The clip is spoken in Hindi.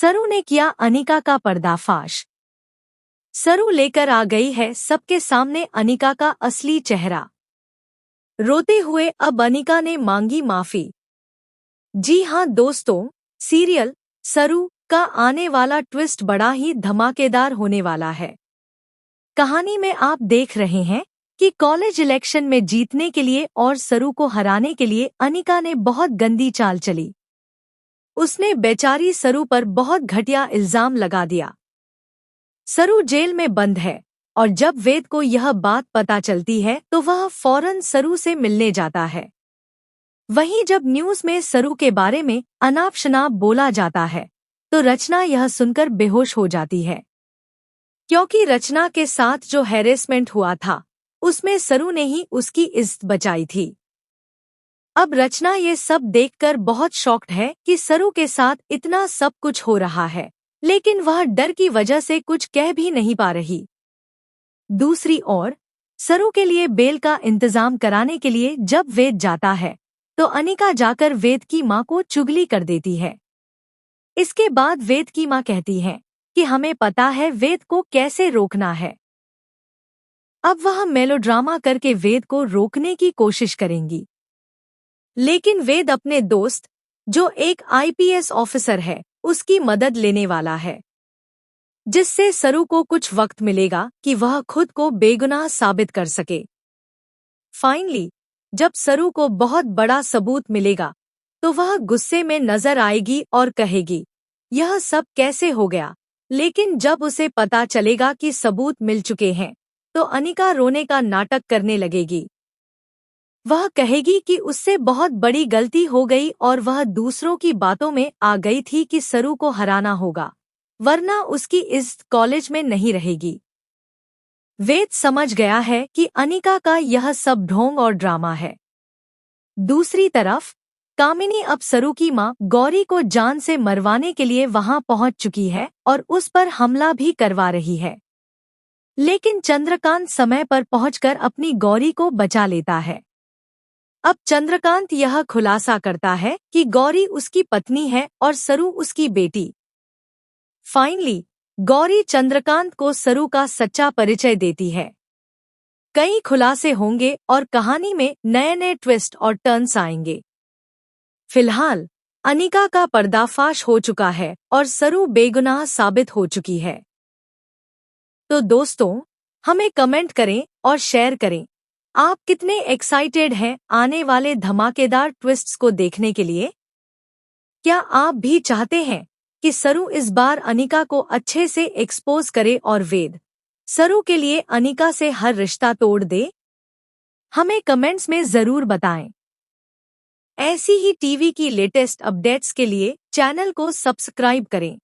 सरू ने किया अनिका का पर्दाफाश। सरू लेकर आ गई है सबके सामने अनिका का असली चेहरा। रोते हुए अब अनिका ने मांगी माफी। जी हां दोस्तों, सीरियल सरू का आने वाला ट्विस्ट बड़ा ही धमाकेदार होने वाला है। कहानी में आप देख रहे हैं कि कॉलेज इलेक्शन में जीतने के लिए और सरू को हराने के लिए अनिका ने बहुत गंदी चाल चली। उसने बेचारी सरू पर बहुत घटिया इल्जाम लगा दिया। सरू जेल में बंद है और जब वेद को यह बात पता चलती है तो वह फौरन सरू से मिलने जाता है। वहीं जब न्यूज़ में सरू के बारे में अनाप शनाप बोला जाता है तो रचना यह सुनकर बेहोश हो जाती है, क्योंकि रचना के साथ जो हैरेसमेंट हुआ था उसमें सरू ने ही उसकी इज्जत बचाई थी। अब रचना ये सब देखकर बहुत शॉक्ड है कि सरू के साथ इतना सब कुछ हो रहा है, लेकिन वह डर की वजह से कुछ कह भी नहीं पा रही। दूसरी ओर सरू के लिए बेल का इंतजाम कराने के लिए जब वेद जाता है तो अनिका जाकर वेद की माँ को चुगली कर देती है। इसके बाद वेद की माँ कहती है कि हमें पता है वेद को कैसे रोकना है। अब वह मेलोड्रामा करके वेद को रोकने की कोशिश करेंगी, लेकिन वेद अपने दोस्त जो एक आईपीएस ऑफिसर है उसकी मदद लेने वाला है, जिससे सरू को कुछ वक्त मिलेगा कि वह खुद को बेगुनाह साबित कर सके। फाइनली जब सरू को बहुत बड़ा सबूत मिलेगा तो वह गुस्से में नजर आएगी और कहेगी यह सब कैसे हो गया। लेकिन जब उसे पता चलेगा कि सबूत मिल चुके हैं तो अनिका रोने का नाटक करने लगेगी। वह कहेगी कि उससे बहुत बड़ी गलती हो गई और वह दूसरों की बातों में आ गई थी कि सरू को हराना होगा, वरना उसकी इज्जत कॉलेज में नहीं रहेगी। वेद समझ गया है कि अनिका का यह सब ढोंग और ड्रामा है। दूसरी तरफ कामिनी अब सरू की मां गौरी को जान से मरवाने के लिए वहां पहुंच चुकी है और उस पर हमला भी करवा रही है, लेकिन चंद्रकांत समय पर पहुंचकर अपनी गौरी को बचा लेता है। अब चंद्रकांत यह खुलासा करता है कि गौरी उसकी पत्नी है और सरू उसकी बेटी। फाइनली गौरी चंद्रकांत को सरू का सच्चा परिचय देती है। कई खुलासे होंगे और कहानी में नए नए ट्विस्ट और टर्न्स आएंगे। फिलहाल अनिका का पर्दाफाश हो चुका है और सरू बेगुनाह साबित हो चुकी है। तो दोस्तों, हमें कमेंट करें और शेयर करें, आप कितने एक्साइटेड हैं आने वाले धमाकेदार ट्विस्ट्स को देखने के लिए? क्या आप भी चाहते हैं कि सरू इस बार अनिका को अच्छे से एक्सपोज करे और वेद सरू के लिए अनिका से हर रिश्ता तोड़ दे? हमें कमेंट्स में जरूर बताएं। ऐसी ही टीवी की लेटेस्ट अपडेट्स के लिए चैनल को सब्सक्राइब करें।